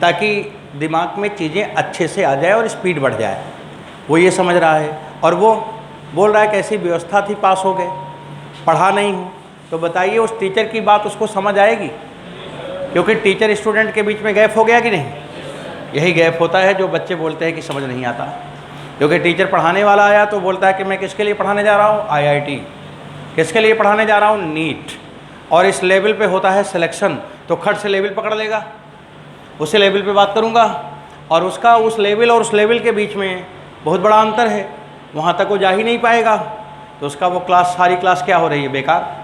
ताकि दिमाग में चीज़ें अच्छे से आ जाए और स्पीड बढ़ जाए। वो ये समझ रहा है और वो बोल रहा है कैसी व्यवस्था थी, पास हो गए, पढ़ा नहीं हूँ। तो बताइए उस टीचर की बात उसको समझ आएगी? क्योंकि टीचर स्टूडेंट के बीच में गैप हो गया कि नहीं? यही गैप होता है जो बच्चे बोलते हैं कि समझ नहीं आता। क्योंकि टीचर पढ़ाने वाला आया तो बोलता है कि मैं किसके लिए पढ़ाने जा रहा हूँ? IIT। किसके लिए पढ़ाने जा रहा हूँ? नीट। और इस लेवल पे होता है सिलेक्शन, तो खट से लेवल पकड़ लेगा, उसी लेवल पे बात करूँगा। और उसका उस लेवल और उस लेवल के बीच में बहुत बड़ा अंतर है, वहाँ तक वो जा ही नहीं पाएगा। तो उसका वो क्लास, सारी क्लास क्या हो रही है? बेकार।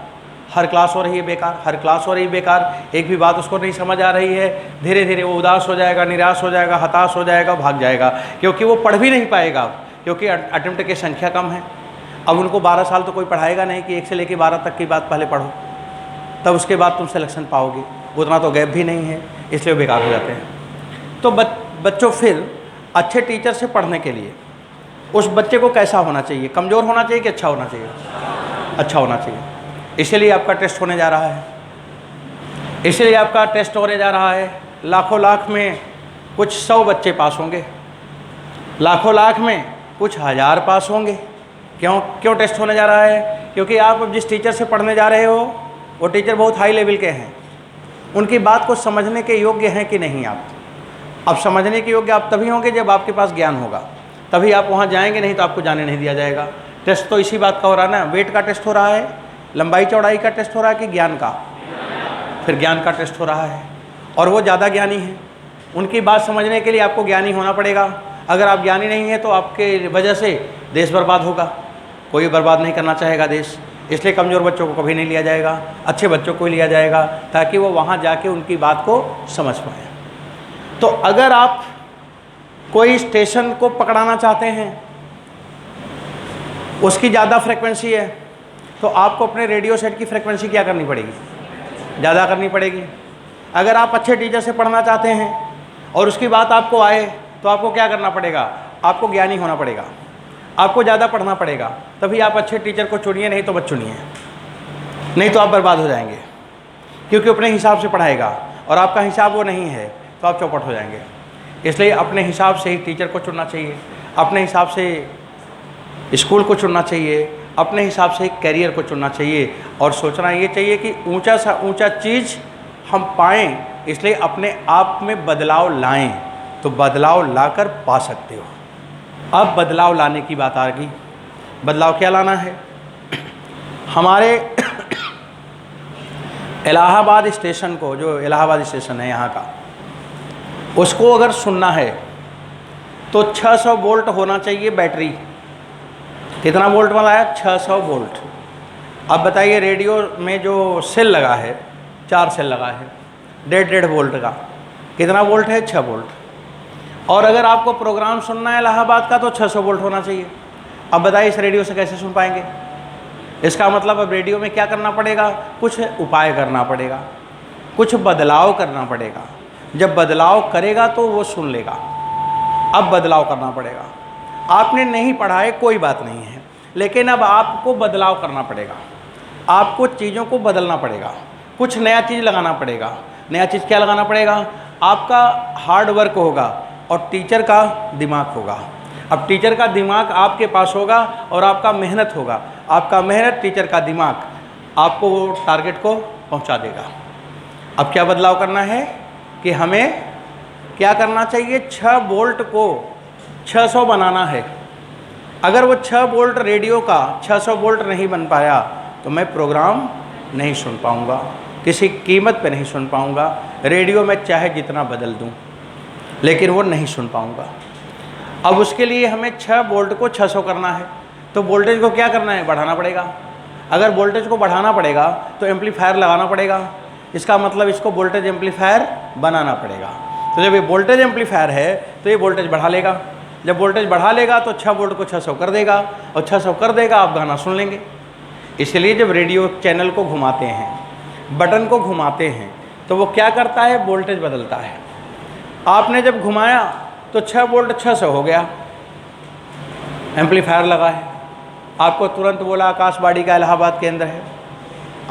हर क्लास हो रही है बेकार, हर क्लास हो रही है बेकार। एक भी बात उसको नहीं समझ आ रही है। धीरे धीरे वो उदास हो जाएगा, निराश हो जाएगा, हताश हो जाएगा, भाग जाएगा, क्योंकि वो पढ़ भी नहीं पाएगा, क्योंकि अटेम्प्ट की संख्या कम है। अब उनको 12 साल तो कोई पढ़ाएगा नहीं कि 1 से लेकर 12 तक की बात पहले पढ़ो, तब उसके बाद तुम सिलेक्शन पाओगे। उतना तो गैप भी नहीं है, इसलिए वो बेकार हो जाते हैं। तो बच्चों फिर अच्छे टीचर से पढ़ने के लिए उस बच्चे को कैसा होना चाहिए? कमज़ोर होना चाहिए कि अच्छा होना चाहिए? अच्छा होना चाहिए। इसीलिए आपका टेस्ट होने जा रहा है, इसीलिए आपका टेस्ट होने जा रहा है। लाखों लाख में कुछ 100 बच्चे पास होंगे, लाखों लाख में कुछ 1000 पास होंगे। क्यों टेस्ट होने जा रहा है? क्योंकि आप अब जिस टीचर से पढ़ने जा रहे हो वो टीचर बहुत हाई लेवल के हैं। उनकी बात को समझने के योग्य हैं कि नहीं आप? अब समझने के योग्य आप तभी होंगे जब आपके पास ज्ञान होगा, तभी आप वहाँ जाएंगे, नहीं तो आपको जाने नहीं दिया जाएगा। टेस्ट तो इसी बात का हो रहा है ना, वेट का टेस्ट हो रहा है, लंबाई चौड़ाई का टेस्ट हो रहा है कि ज्ञान का? फिर ज्ञान का टेस्ट हो रहा है। और वो ज़्यादा ज्ञानी हैं, उनकी बात समझने के लिए आपको ज्ञानी होना पड़ेगा। अगर आप ज्ञानी नहीं हैं तो आपके वजह से देश बर्बाद होगा। कोई बर्बाद नहीं करना चाहेगा देश, इसलिए कमज़ोर बच्चों को कभी नहीं लिया जाएगा, अच्छे बच्चों को ही लिया जाएगा, ताकि वो वहाँ जाके उनकी बात को समझ पाएँ। तो अगर आप कोई स्टेशन को पकड़ाना चाहते हैं, उसकी ज़्यादा फ्रिक्वेंसी है, तो आपको अपने रेडियो सेट की फ्रिक्वेंसी क्या करनी पड़ेगी? ज़्यादा करनी पड़ेगी। अगर आप अच्छे टीचर से पढ़ना चाहते हैं और उसकी बात आपको आए, तो आपको क्या करना पड़ेगा? आपको ज्ञानी होना पड़ेगा, आपको ज़्यादा पढ़ना पड़ेगा, तभी आप अच्छे टीचर को चुनिए, नहीं तो मत चुनिए, नहीं तो आप बर्बाद हो जाएंगे। क्योंकि अपने हिसाब से पढ़ाएगा और आपका हिसाब वो नहीं है, तो आप चौपट हो जाएंगे। इसलिए अपने हिसाब से ही टीचर को चुनना चाहिए, अपने हिसाब से स्कूल को चुनना चाहिए, अपने हिसाब से कैरियर को चुनना चाहिए। और सोचना ये चाहिए कि ऊंचा सा ऊंचा चीज़ हम पाएँ, इसलिए अपने आप में बदलाव लाएं, तो बदलाव लाकर पा सकते हो। अब बदलाव लाने की बात आ गई। बदलाव क्या लाना है? हमारे इलाहाबाद स्टेशन को, जो इलाहाबाद स्टेशन है यहाँ का, उसको अगर सुनना है तो 600 वोल्ट होना चाहिए बैटरी। कितना वोल्ट वाला है? 600 वोल्ट। अब बताइए रेडियो में जो सेल लगा है, 4 सेल लगा है, 1.5 वोल्ट का, कितना वोल्ट है? 6 वोल्ट। और अगर आपको प्रोग्राम सुनना है इलाहाबाद का तो 600 वोल्ट होना चाहिए। अब बताइए इस रेडियो से कैसे सुन पाएंगे? इसका मतलब अब रेडियो में क्या करना पड़ेगा? कुछ उपाय करना पड़ेगा, कुछ बदलाव करना पड़ेगा। जब बदलाव करेगा तो वो सुन लेगा। अब बदलाव करना पड़ेगा। आपने नहीं पढ़ा है कोई बात नहीं है, लेकिन अब आपको बदलाव करना पड़ेगा, आपको चीज़ों को बदलना पड़ेगा, कुछ नया चीज़ लगाना पड़ेगा। नया चीज़ क्या लगाना पड़ेगा? आपका हार्ड वर्क होगा और टीचर का दिमाग होगा। अब टीचर का दिमाग आपके पास होगा और आपका मेहनत होगा, आपका मेहनत, टीचर का दिमाग आपको वो टारगेट को पहुंचा देगा। अब क्या बदलाव करना है कि हमें क्या करना चाहिए? 6 वोल्ट को 600 बनाना है। अगर वो 6 वोल्ट रेडियो का 600 वोल्ट नहीं बन पाया तो मैं प्रोग्राम नहीं सुन पाऊँगा, किसी कीमत पे नहीं सुन पाऊँगा। रेडियो में चाहे जितना बदल दूँ लेकिन वो नहीं सुन पाऊँगा। अब उसके लिए हमें 6 वोल्ट को 600 करना है, तो वोल्टेज को क्या करना है? बढ़ाना पड़ेगा। अगर वोल्टेज को बढ़ाना पड़ेगा तो एम्पलीफायर लगाना पड़ेगा। इसका मतलब इसको वोल्टेज एम्पलीफायर बनाना पड़ेगा। तो जब ये वोल्टेज एम्पलीफायर है तो ये वोल्टेज बढ़ा लेगा। जब वोल्टेज बढ़ा लेगा तो 6 वोल्ट को 600 कर देगा, और 600 कर देगा, आप गाना सुन लेंगे। इसलिए जब रेडियो चैनल को घुमाते हैं, बटन को घुमाते हैं, तो वो क्या करता है? वोल्टेज बदलता है। आपने जब घुमाया तो 6 वोल्ट 600 हो गया, एम्पलीफायर लगा है, आपको तुरंत बोला आकाशवाणी का इलाहाबाद केंद्र है।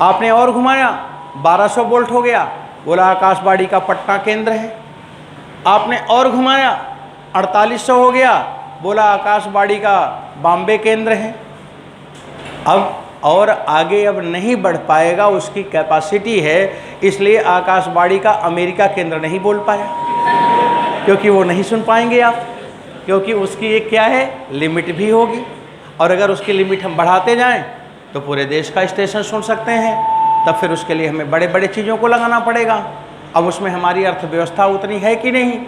आपने और घुमाया, 1200 वोल्ट हो गया, बोला आकाशवाणी का पटना केंद्र है। आपने और घुमाया 4800 हो गया, बोला आकाशवाणी का बॉम्बे केंद्र है। अब और आगे अब नहीं बढ़ पाएगा, उसकी कैपेसिटी है, इसलिए आकाशवाणी का अमेरिका केंद्र नहीं बोल पाया, क्योंकि वो नहीं सुन पाएंगे आप, क्योंकि उसकी एक क्या है, लिमिट भी होगी। और अगर उसकी लिमिट हम बढ़ाते जाएं तो पूरे देश का स्टेशन सुन सकते हैं, तब फिर उसके लिए हमें बड़े बड़े चीज़ों को लगाना पड़ेगा। अब उसमें हमारी अर्थव्यवस्था उतनी है कि नहीं,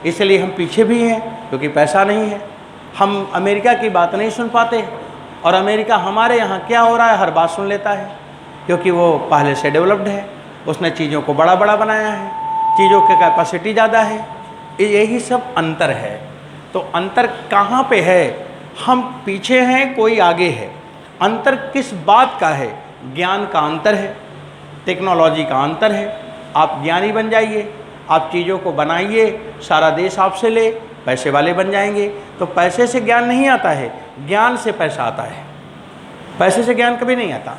इसलिए हम पीछे भी हैं, क्योंकि पैसा नहीं है। हम अमेरिका की बात नहीं सुन पाते, और अमेरिका हमारे यहाँ क्या हो रहा है हर बात सुन लेता है, क्योंकि वो पहले से डेवलप्ड है, उसने चीज़ों को बड़ा बड़ा बनाया है, चीज़ों की कैपेसिटी ज़्यादा है। यही सब अंतर है। तो अंतर कहाँ पे है? हम पीछे हैं, कोई आगे है। अंतर किस बात का है? ज्ञान का अंतर है, टेक्नोलॉजी का अंतर है। आप ज्ञानी बन जाइए, आप चीज़ों को बनाइए, सारा देश आपसे ले, पैसे वाले बन जाएंगे। तो पैसे से ज्ञान नहीं आता है, ज्ञान से पैसा आता है। पैसे से ज्ञान कभी नहीं आता,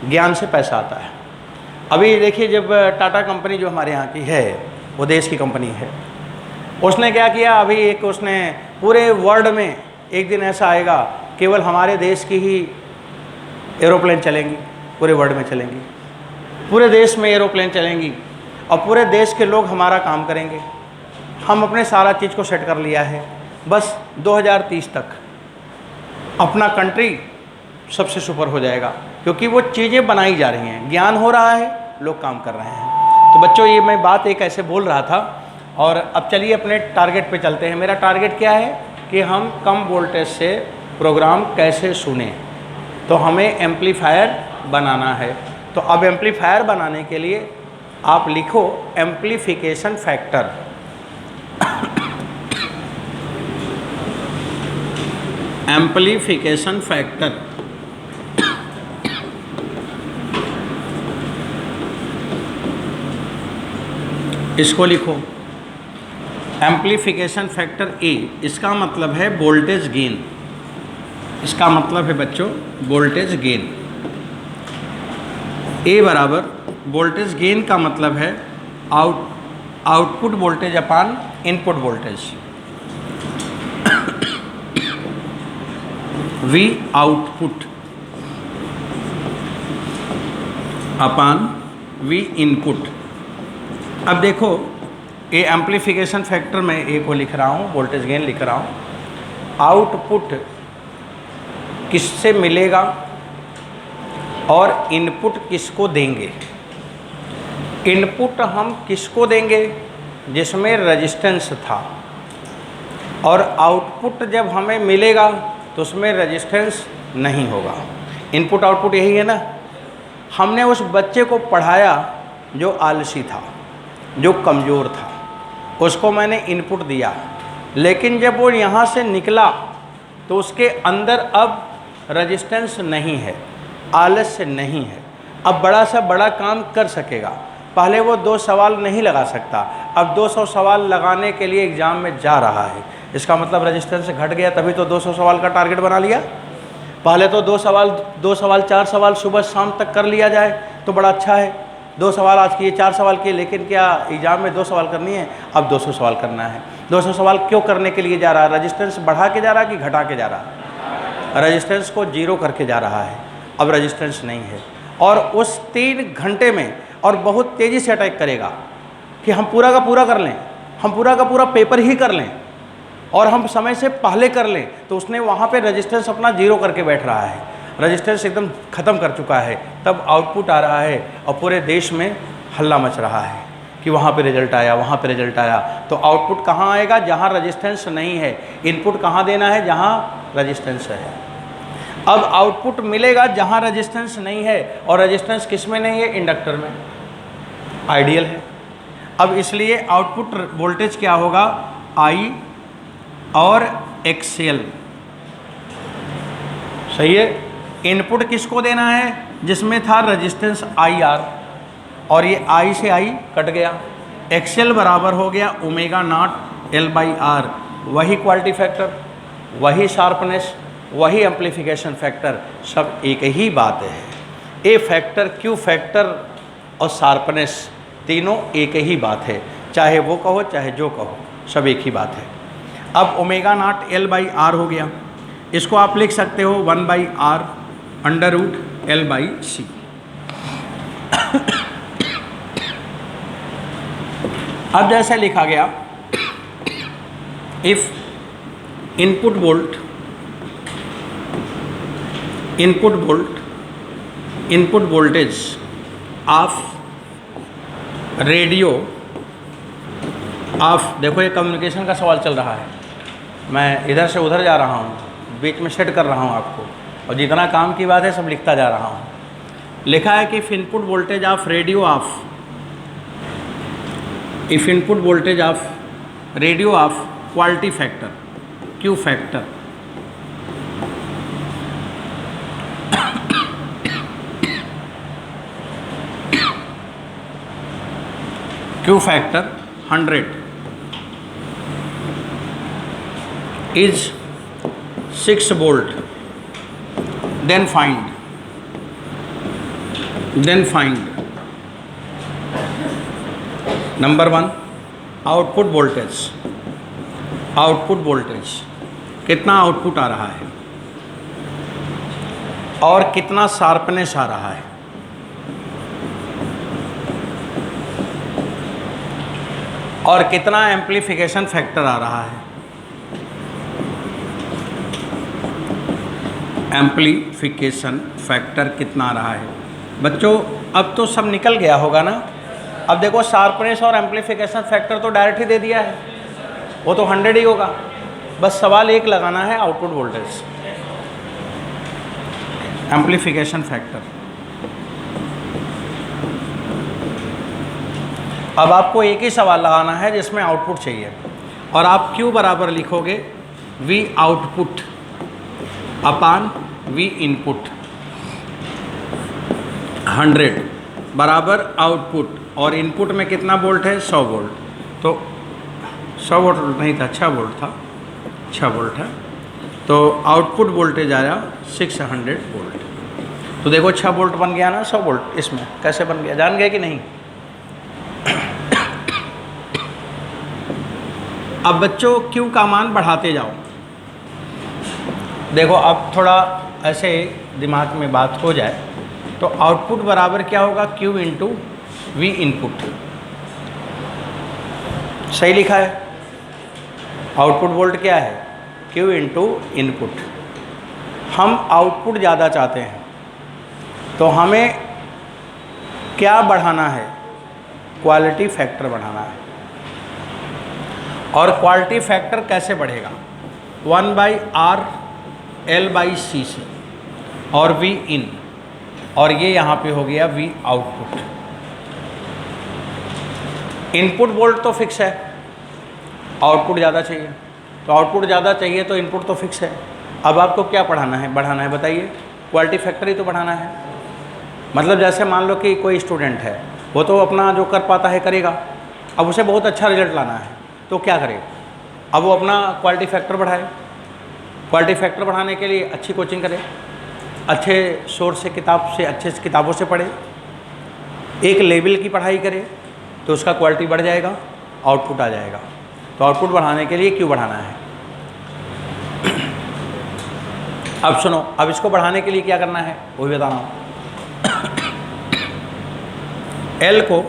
ज्ञान से पैसा आता है। अभी देखिए, जब टाटा कंपनी जो हमारे यहाँ की है, वो देश की कंपनी है, उसने क्या किया, अभी एक उसने पूरे वर्ल्ड में एक दिन ऐसा आएगा केवल हमारे देश की ही एरोप्लेन चलेंगी, पूरे वर्ल्ड में चलेंगी, पूरे देश में एरोप्लेन चलेंगी, और पूरे देश के लोग हमारा काम करेंगे। हम अपने सारा चीज़ को सेट कर लिया है, बस 2030 तक अपना कंट्री सबसे सुपर हो जाएगा, क्योंकि वो चीज़ें बनाई जा रही हैं, ज्ञान हो रहा है, लोग काम कर रहे हैं। तो बच्चों, ये मैं बात एक ऐसे बोल रहा था, और अब चलिए अपने टारगेट पे चलते हैं। मेरा टारगेट क्या है कि हम कम वोल्टेज से प्रोग्राम कैसे सुने। तो हमें एम्पलीफायर बनाना है। तो अब एम्पलीफायर बनाने के लिए आप लिखो एम्पलीफिकेशन फैक्टर। एम्पलीफिकेशन फैक्टर इसको लिखो, एम्पलीफिकेशन फैक्टर ए। इसका मतलब है वोल्टेज गेन, इसका मतलब है बच्चों वोल्टेज गेन। ए बराबर वोल्टेज गेन का मतलब है output voltage upon input voltage. We output upon we input. अब देखो, ये एम्पलीफिकेशन फैक्टर में ए को लिख रहा हूँ, वोल्टेज गेन लिख रहा हूँ। आउटपुट किससे मिलेगा और इनपुट किसको देंगे? इनपुट हम किसको देंगे? जिसमें रेजिस्टेंस था, और आउटपुट जब हमें मिलेगा तो उसमें रेजिस्टेंस नहीं होगा। इनपुट आउटपुट यही है ना। हमने उस बच्चे को पढ़ाया जो आलसी था, जो कमज़ोर था, उसको मैंने इनपुट दिया, लेकिन जब वो यहाँ से निकला तो उसके अंदर अब रेजिस्टेंस नहीं है, आलस्य नहीं है, अब बड़ा से बड़ा काम कर सकेगा। पहले वो 2 सवाल नहीं लगा सकता, अब 200 सवाल लगाने के लिए एग्ज़ाम में जा रहा है। इसका मतलब रेजिस्टेंस घट गया, तभी तो 200 सवाल का टारगेट बना लिया। पहले तो 2 सवाल 4 सवाल सुबह शाम तक कर लिया जाए तो बड़ा अच्छा है। 2 सवाल आज किए, 4 सवाल किए, लेकिन क्या एग्ज़ाम में 2 सवाल करनी है? अब 200 सवाल करना है। 200 सवाल क्यों करने के लिए जा रहा है? रेजिस्टेंस बढ़ा के जा रहा है कि घटा के जा रहा है? रेजिस्टेंस को 0 करके जा रहा है। अब रेजिस्टेंस नहीं है, और उस 3 घंटे में और बहुत तेज़ी से अटैक करेगा कि हम पूरा का पूरा कर लें, हम पूरा का पूरा पेपर ही कर लें, और हम समय से पहले कर लें। तो उसने वहाँ पे रेजिस्टेंस अपना 0 करके बैठ रहा है, रेजिस्टेंस एकदम ख़त्म कर चुका है। तब आउटपुट आ रहा है और पूरे देश में हल्ला मच रहा है कि वहाँ पे रिजल्ट आया, वहाँ पे रिजल्ट आया। तो आउटपुट कहाँ आएगा? जहाँ रेजिस्टेंस नहीं है। इनपुट कहाँ देना है? जहाँ रेजिस्टेंस है। अब आउटपुट मिलेगा जहाँ रेजिस्टेंस नहीं है, और रेजिस्टेंस किस में नहीं है? इंडक्टर में। आइडियल है। अब इसलिए आउटपुट वोल्टेज क्या होगा? आई और एक्सएल। सही है। इनपुट किसको देना है? जिसमें था रेजिस्टेंस आई आर, और ये आई से आई कट गया। एक्सएल बराबर हो गया omega not L by R. वही क्वालिटी फैक्टर, वही शार्पनेस, वही एम्पलीफिकेशन फैक्टर, सब एक ही बात है। ए फैक्टर, क्यू फैक्टर और शार्पनेस तीनों एक ही बात है। चाहे वो कहो चाहे जो कहो, सब एक ही बात है। अब omega not L by R हो गया, इसको आप लिख सकते हो 1/r under root L by C. अब जैसे लिखा गया, if input voltage of radio of, देखो ये कम्युनिकेशन का सवाल चल रहा है, मैं इधर से उधर जा रहा हूँ, बीच में सेट कर रहा हूँ आपको, और जितना काम की बात है सब लिखता जा रहा हूँ। लिखा है कि if input voltage of radio of quality factor Q factor Q factor 100 is 6 volt, then find number 1 output voltage कितना आउटपुट आ रहा है और कितना शार्पनेस आ रहा है, और कितना एम्प्लीफिकेशन फैक्टर आ रहा है। एम्प्लीफिकेशन फैक्टर कितना आ रहा है बच्चों? अब तो सब निकल गया होगा ना। अब देखो शार्पनेस और एम्प्लीफिकेशन फैक्टर तो डायरेक्ट ही दे दिया है, वो तो 100 ही होगा। बस सवाल एक लगाना है, आउटपुट वोल्टेज एम्प्लीफिकेशन फैक्टर। अब आपको एक ही सवाल लगाना है जिसमें आउटपुट चाहिए, और आप Q बराबर लिखोगे V आउटपुट अपान V इनपुट 100 बराबर आउटपुट, और इनपुट में कितना वोल्ट है 100 वोल्ट, तो 100 वोल्ट नहीं था 6 वोल्ट था, 6 वोल्ट है, तो आउटपुट वोल्टेज आया 600 वोल्ट। तो देखो 6 वोल्ट बन गया ना 100 वोल्ट, इसमें कैसे बन गया जान गए कि नहीं? अब बच्चों Q का मान बढ़ाते जाओ। देखो अब थोड़ा ऐसे दिमाग में बात हो जाए तो आउटपुट बराबर क्या होगा Q इंटू V इनपुट। सही लिखा है, आउटपुट वोल्ट क्या है Q इंटू इनपुट। हम आउटपुट ज़्यादा चाहते हैं तो हमें क्या बढ़ाना है, क्वालिटी फैक्टर बढ़ाना है। और क्वालिटी फैक्टर कैसे बढ़ेगा? 1/R L/C से, और V इन, और ये यहाँ पे हो गया V आउटपुट। इनपुट वोल्ट तो फिक्स है, आउटपुट ज़्यादा चाहिए, तो आउटपुट ज़्यादा चाहिए तो इनपुट तो फिक्स है। अब आपको क्या बढ़ाना है बताइए? क्वालिटी फैक्टर ही तो बढ़ाना है। मतलब जैसे मान लो कि कोई स्टूडेंट है, वो तो अपना जो कर पाता है करेगा, अब उसे बहुत अच्छा रिजल्ट लाना है तो क्या करे? अब वो अपना क्वालिटी फैक्टर बढ़ाए। क्वालिटी फैक्टर बढ़ाने के लिए अच्छी कोचिंग करे, अच्छे सोर्स से अच्छे किताबों से पढ़े, एक लेवल की पढ़ाई करे, तो उसका क्वालिटी बढ़ जाएगा, आउटपुट आ जाएगा। तो आउटपुट बढ़ाने के लिए क्यों बढ़ाना है? अब सुनो, अब इसको बढ़ाने के लिए क्या करना है वो भी बता रहा हूँ। L को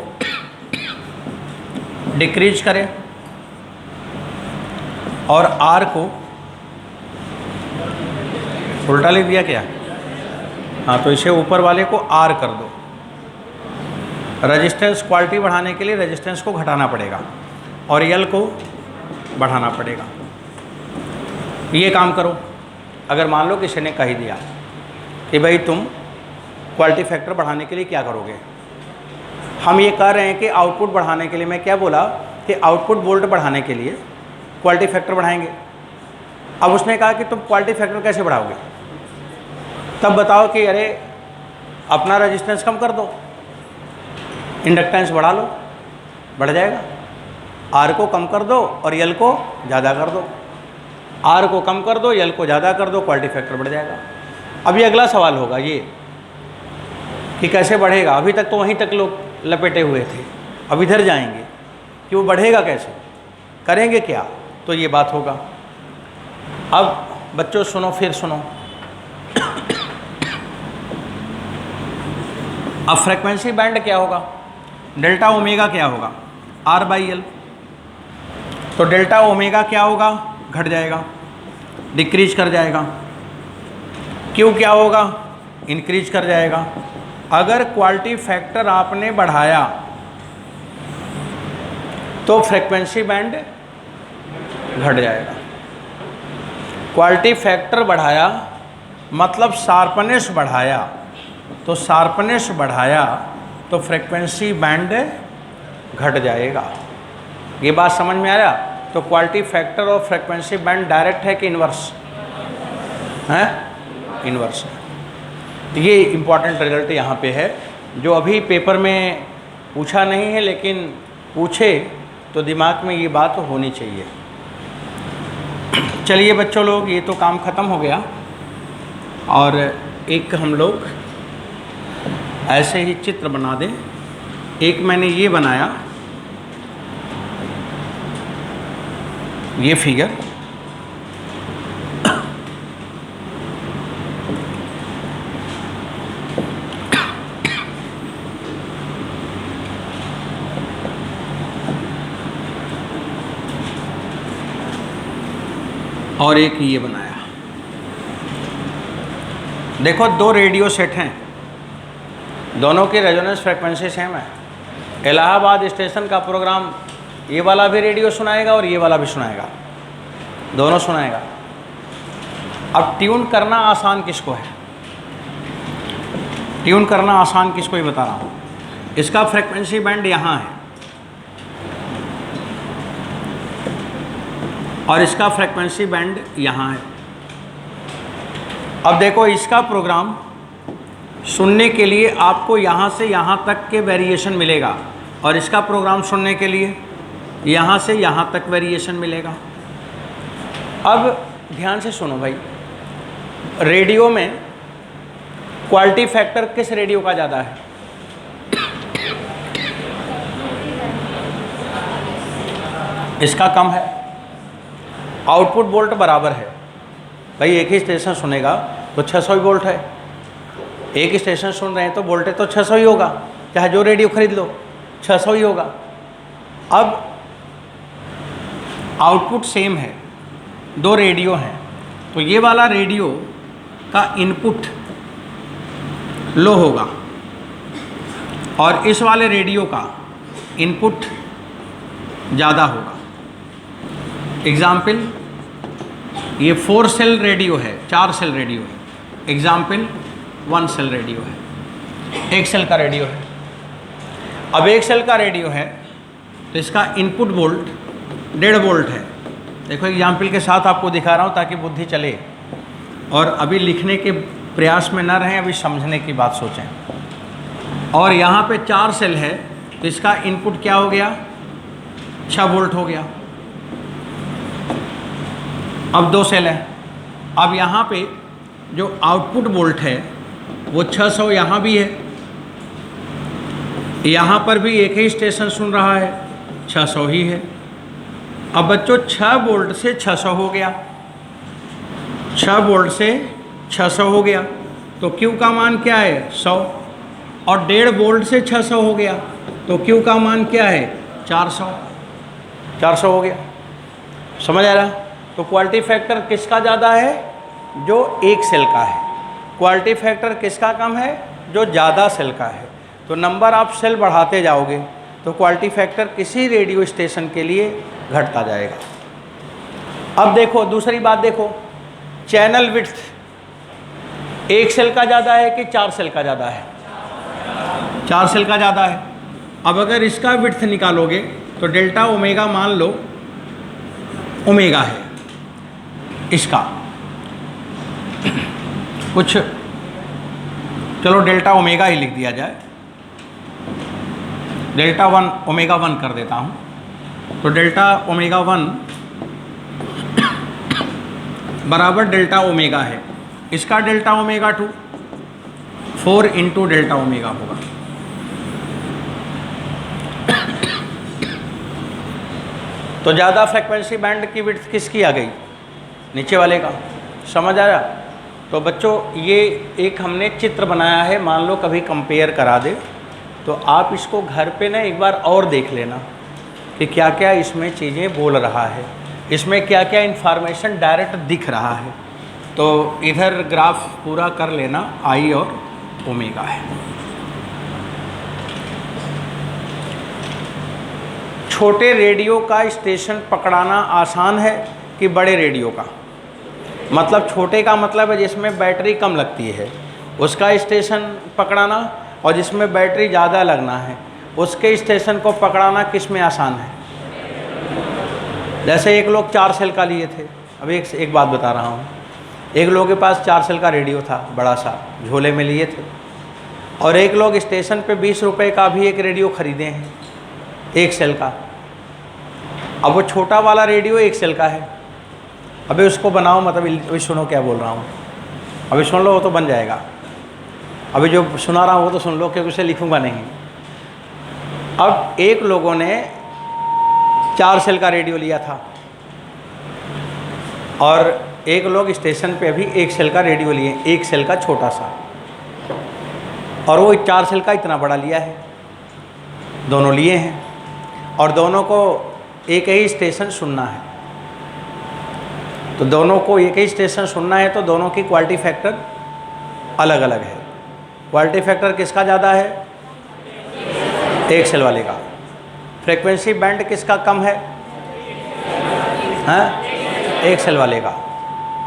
डिक्रीज करें और R को उल्टा लिख दिया क्या? हाँ, तो इसे ऊपर वाले को R कर दो। रेजिस्टेंस क्वालिटी बढ़ाने के लिए रेजिस्टेंस को घटाना पड़ेगा और L को बढ़ाना पड़ेगा। ये काम करो। अगर मान लो किसी ने कह दिया कि भाई तुम क्वालिटी फैक्टर बढ़ाने के लिए क्या करोगे, हम ये कह रहे हैं कि आउटपुट बढ़ाने के लिए, मैं क्या बोला कि आउटपुट वोल्ट बढ़ाने के लिए क्वालिटी फैक्टर बढ़ाएंगे। अब उसने कहा कि तुम क्वालिटी फैक्टर कैसे बढ़ाओगे? तब बताओ कि अरे अपना रेजिस्टेंस कम कर दो, इंडक्टेंस बढ़ा लो, बढ़ जाएगा। आर को कम कर दो और यल को ज़्यादा कर दो, आर को कम कर दो, यल को ज़्यादा कर दो, क्वालिटी फैक्टर बढ़ जाएगा। अब ये अगला सवाल होगा ये कि कैसे बढ़ेगा। अभी तक तो वहीं तक लोग लपेटे हुए थे, अब इधर जाएंगे कि वो बढ़ेगा कैसे, करेंगे क्या, तो ये बात होगा। अब बच्चों सुनो, फिर सुनो। अब फ्रीक्वेंसी बैंड क्या होगा, डेल्टा ओमेगा क्या होगा, आर बाई एल। तो डेल्टा ओमेगा क्या होगा, घट जाएगा, डिक्रीज कर जाएगा। क्यू क्या होगा, इंक्रीज कर जाएगा। अगर क्वालिटी फैक्टर आपने बढ़ाया तो फ्रीक्वेंसी बैंड घट जाएगा। क्वालिटी फैक्टर बढ़ाया मतलब शार्पनेस बढ़ाया, तो शार्पनेस बढ़ाया तो फ्रीक्वेंसी बैंड घट जाएगा। ये बात समझ में आया? तो क्वालिटी फैक्टर और फ्रीक्वेंसी बैंड डायरेक्ट है कि इन्वर्स है? इन्वर्स है। ये इम्पॉर्टेंट रिजल्ट यहाँ पे है, जो अभी पेपर में पूछा नहीं है, लेकिन पूछे तो दिमाग में ये बात होनी चाहिए। चलिए बच्चों लोग, ये तो काम ख़त्म हो गया। और एक हम लोग ऐसे ही चित्र बना दें। एक मैंने ये बनाया, ये फिगर, और एक ये बनाया। देखो, दो रेडियो सेट हैं, दोनों की रेजोनेंस फ्रीक्वेंसी सेम है। इलाहाबाद स्टेशन का प्रोग्राम ये वाला भी रेडियो सुनाएगा और ये वाला भी सुनाएगा, दोनों सुनाएगा। अब ट्यून करना आसान किसको है, ट्यून करना आसान किसको, ही बता रहा हूँ। इसका फ्रीक्वेंसी बैंड यहाँ है और इसका फ्रीक्वेंसी बैंड यहाँ है। अब देखो, इसका प्रोग्राम सुनने के लिए आपको यहाँ से यहाँ तक के वेरिएशन मिलेगा और इसका प्रोग्राम सुनने के लिए यहाँ से यहाँ तक वेरिएशन मिलेगा। अब ध्यान से सुनो भाई, रेडियो में क्वालिटी फैक्टर किस रेडियो का ज़्यादा है? इसका कम है। आउटपुट वोल्ट बराबर है भाई, एक ही स्टेशन सुनेगा तो 600 वोल्ट है, एक ही स्टेशन सुन रहे हैं तो वोल्टेज तो 600 ही होगा, चाहे जो रेडियो खरीद लो 600 ही होगा। अब आउटपुट सेम है, दो रेडियो हैं, तो ये वाला रेडियो का इनपुट लो होगा और इस वाले रेडियो का इनपुट ज़्यादा होगा। एग्जाम्पल, ये 4 सेल रेडियो है, 4 सेल रेडियो है। एग्जाम्पल, 1 सेल रेडियो है, 1 सेल का रेडियो है। अब 1 सेल का रेडियो है तो इसका इनपुट वोल्ट 1.5 वोल्ट है। देखो, एग्जाम्पल के साथ आपको दिखा रहा हूँ ताकि बुद्धि चले और अभी लिखने के प्रयास में न रहें, अभी समझने की बात सोचें। और यहाँ पे 4 सेल है तो इसका इनपुट क्या हो गया, 6 वोल्ट हो गया। अब 2 सेल है, अब यहाँ पे जो आउटपुट वोल्ट है वो 600 यहाँ भी है, यहाँ पर भी एक ही स्टेशन सुन रहा है, 600 ही है। अब बच्चों 6 वोल्ट से 600 हो गया, 6 वोल्ट से 600 हो गया, तो Q का मान क्या है, 100। और 1.5 वोल्ट से 600 हो गया तो Q का मान क्या है, 400। 400 हो गया, समझ आ रहा? तो क्वालिटी फैक्टर किसका ज़्यादा है, जो 1 सेल का है। क्वालिटी फैक्टर किसका कम है, जो ज़्यादा सेल का है। तो नंबर आप सेल बढ़ाते जाओगे तो क्वालिटी फैक्टर किसी रेडियो स्टेशन के लिए घटता जाएगा। अब देखो, दूसरी बात देखो, चैनल विड्थ 1 सेल का ज़्यादा है कि 4 सेल का ज़्यादा है? 4 सेल का ज़्यादा है। अब अगर इसका विड्थ निकालोगे तो डेल्टा ओमेगा मान लो ओमेगा है इसका, कुछ चलो डेल्टा ओमेगा ही लिख दिया जाए, डेल्टा 1 ओमेगा 1 कर देता हूँ। तो डेल्टा ओमेगा 1 बराबर डेल्टा ओमेगा है, इसका delta omega 2 4 into delta omega होगा। तो ज़्यादा फ्रिक्वेंसी बैंड की विड्थ किसकी आ गई? नीचे वाले का। समझ आया? तो बच्चों ये एक हमने चित्र बनाया है, मान लो कभी कंपेयर करा दे तो आप इसको घर पे ना एक बार और देख लेना कि क्या क्या इसमें चीज़ें बोल रहा है, इसमें क्या क्या इन्फॉर्मेशन डायरेक्ट दिख रहा है। तो इधर ग्राफ पूरा कर लेना, आई और ओमेगा है। छोटे रेडियो का स्टेशन पकड़ाना आसान है कि बड़े रेडियो का? मतलब छोटे का मतलब है जिसमें बैटरी कम लगती है उसका स्टेशन पकड़ाना, और जिसमें बैटरी ज़्यादा लगना है उसके स्टेशन को पकड़ाना किस में आसान है? जैसे एक लोग 4 सेल का लिए थे, अभी एक बात बता रहा हूँ। एक लोग के पास 4 सेल का रेडियो था, बड़ा सा झोले में लिए थे, और एक लोग स्टेशन पे 20 रुपये का भी एक रेडियो ख़रीदे हैं 1 सेल का। अब वो छोटा वाला रेडियो 1 सेल का है, अभी उसको बनाओ, मतलब अभी सुनो क्या बोल रहा हूँ, अभी सुन लो, वो तो बन जाएगा। अभी जो सुना रहा हूँ वो तो सुन लो, क्योंकि उसे लिखूँगा नहीं। अब एक लोगों ने 4 सेल का रेडियो लिया था और एक लोग स्टेशन पे अभी 1 सेल का रेडियो लिए, 1 सेल का छोटा सा, और वो 4 सेल का इतना बड़ा लिया है। दोनों लिए हैं और दोनों को एक ही स्टेशन सुनना है। तो दोनों को एक ही स्टेशन सुनना है तो दोनों की क्वालिटी फैक्टर अलग अलग है। क्वालिटी फैक्टर किसका ज़्यादा है? 1 सेल वाले का। फ्रीक्वेंसी बैंड किसका कम है? हाँ, 1 सेल वाले का।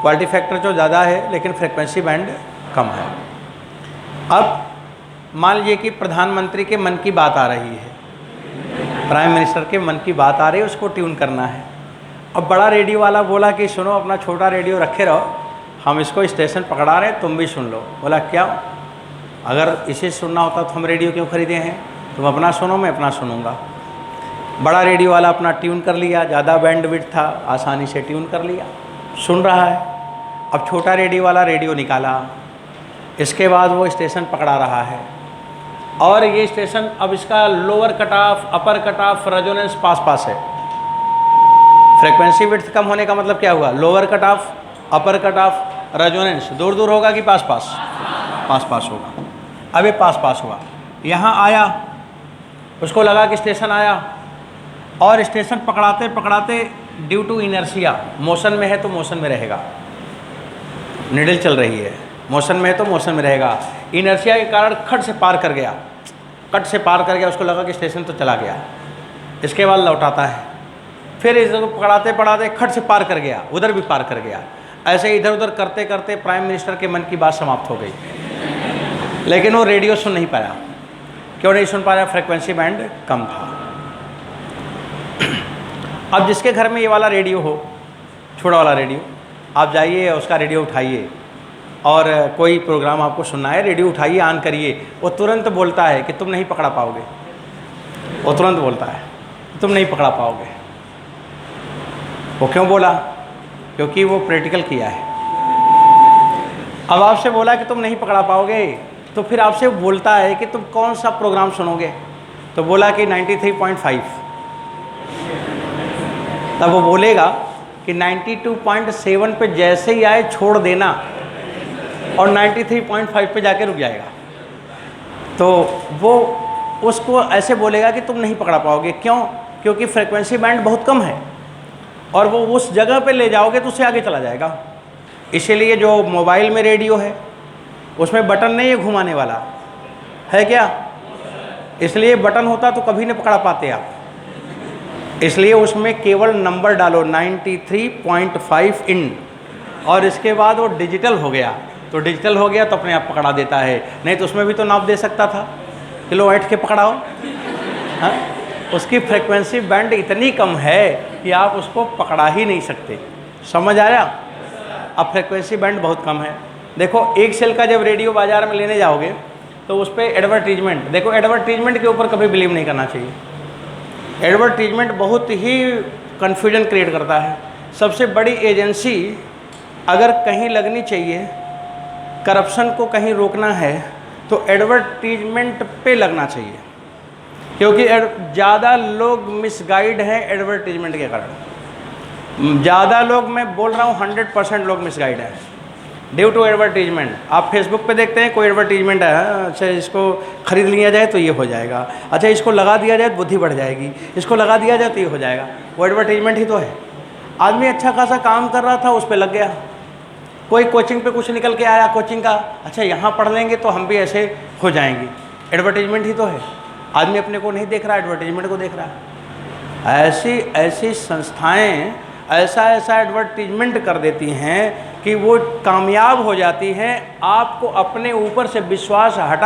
क्वालिटी फैक्टर जो ज़्यादा है लेकिन फ्रीक्वेंसी बैंड कम है। अब मान लीजिए कि प्रधानमंत्री के मन की बात आ रही है, प्राइम मिनिस्टर के मन की बात आ रही है, उसको ट्यून करना है। अब बड़ा रेडियो वाला बोला कि सुनो, अपना छोटा रेडियो रखे रहो, हम इसको स्टेशन पकड़ा रहे हैं, तुम भी सुन लो। बोला क्या, अगर इसे सुनना होता तो हम रेडियो क्यों खरीदे हैं? तुम अपना सुनो, मैं अपना सुनूंगा। बड़ा रेडियो वाला अपना ट्यून कर लिया, ज़्यादा बैंड विड्थ था, आसानी से ट्यून कर लिया, सुन रहा है। अब छोटा रेडियो वाला रेडियो निकाला, इसके बाद वो स्टेशन पकड़ा रहा है, और ये स्टेशन अब इसका lower cut off, upper cut off, resonance पास पास है। फ्रीक्वेंसी विड्थ कम होने का मतलब क्या हुआ? Lower cut off, upper cut off, resonance दूर दूर होगा कि पास पास? पास पास होगा। अब ये पास पास हुआ, यहाँ आया, उसको लगा कि स्टेशन आया, और स्टेशन पकड़ाते पकड़ाते ड्यू टू इनर्शिया, मोशन में है तो मोशन में रहेगा, निडल चल रही है, मोशन में है तो मोशन में रहेगा। इनर्शिया के कारण खट से पार कर गया, कट से पार कर गया, उसको लगा कि स्टेशन तो चला गया। इसके बाद लौटाता है, फिर इधर पकड़ाते पकड़ाते खट से पार कर गया, उधर भी पार कर गया। ऐसे इधर उधर करते करते प्राइम मिनिस्टर के मन की बात समाप्त हो गई, लेकिन वो रेडियो सुन नहीं पाया। क्यों नहीं सुन पाया? फ्रीक्वेंसी बैंड कम था। अब जिसके घर में ये वाला रेडियो हो, छोटा वाला रेडियो, आप जाइए उसका रेडियो उठाइए और कोई प्रोग्राम आपको सुनना है, रेडियो उठाइए, ऑन करिए, वो तुरंत बोलता है कि तुम नहीं पकड़ा पाओगे। वो तुरंत बोलता है तुम नहीं पकड़ा पाओगे। वो क्यों बोला? क्योंकि वो प्रैक्टिकल किया है। अब आपसे बोला कि तुम नहीं पकड़ा पाओगे, तो फिर आपसे बोलता है कि तुम कौन सा प्रोग्राम सुनोगे? तो बोला कि 93.5। तब वो बोलेगा कि 92.7 पे जैसे ही आए छोड़ देना और 93.5 पे जाके रुक जाएगा। तो वो उसको ऐसे बोलेगा कि तुम नहीं पकड़ा पाओगे। क्यों? क्योंकि फ्रीक्वेंसी बैंड बहुत कम है और वो उस जगह पे ले जाओगे तो उससे आगे चला जाएगा। इसीलिए जो मोबाइल में रेडियो है उसमें बटन नहीं है घुमाने वाला, है क्या? इसलिए बटन होता तो कभी नहीं पकड़ा पाते आप। इसलिए उसमें केवल नंबर डालो 93.5 इन, और इसके बाद वो डिजिटल हो गया। तो डिजिटल हो गया तो अपने आप पकड़ा देता है, नहीं तो उसमें भी तो नाप दे सकता था, किलोवाट के पकड़ाओ। हाँ, उसकी फ्रीक्वेंसी बैंड इतनी कम है कि आप उसको पकड़ा ही नहीं सकते। समझ आया? अब फ्रीक्वेंसी बैंड बहुत कम है। देखो 1 सेल का जब रेडियो बाज़ार में लेने जाओगे तो उस पर एडवर्टीजमेंट, देखो एडवर्टीजमेंट के ऊपर कभी बिलीव नहीं करना चाहिए। एडवर्टीजमेंट बहुत ही कन्फ्यूजन क्रिएट करता है। सबसे बड़ी एजेंसी अगर कहीं लगनी चाहिए, करप्शन को कहीं रोकना है, तो एडवर्टीजमेंट पे लगना चाहिए। क्योंकि ज़्यादा लोग मिसगाइड हैं एडवर्टीजमेंट के कारण। ज़्यादा लोग, मैं बोल रहा हूँ 100% लोग मिसगाइड हैं ड्यू टू एडवर्टीजमेंट। आप फेसबुक पे देखते हैं कोई एडवर्टीजमेंट है, अच्छा इसको ख़रीद लिया जाए तो ये हो जाएगा, अच्छा इसको लगा दिया जाए तो बुद्धि बढ़ जाएगी, इसको लगा दिया जाए तो ये हो जाएगा। वो एडवर्टीजमेंट ही तो है। आदमी अच्छा खासा काम कर रहा था, उस पर लग गया। कोई कोचिंग पे कुछ निकल के आया कोचिंग का, अच्छा यहाँ पढ़ लेंगे तो हम भी ऐसे हो जाएंगे, एडवर्टीजमेंट ही तो है। आदमी अपने को नहीं देख रहा, एडवर्टीजमेंट को देख रहा है। ऐसी ऐसी संस्थाएं ऐसा ऐसा एडवर्टीजमेंट कर देती हैं कि वो कामयाब हो जाती हैं। आपको अपने ऊपर से विश्वास हटा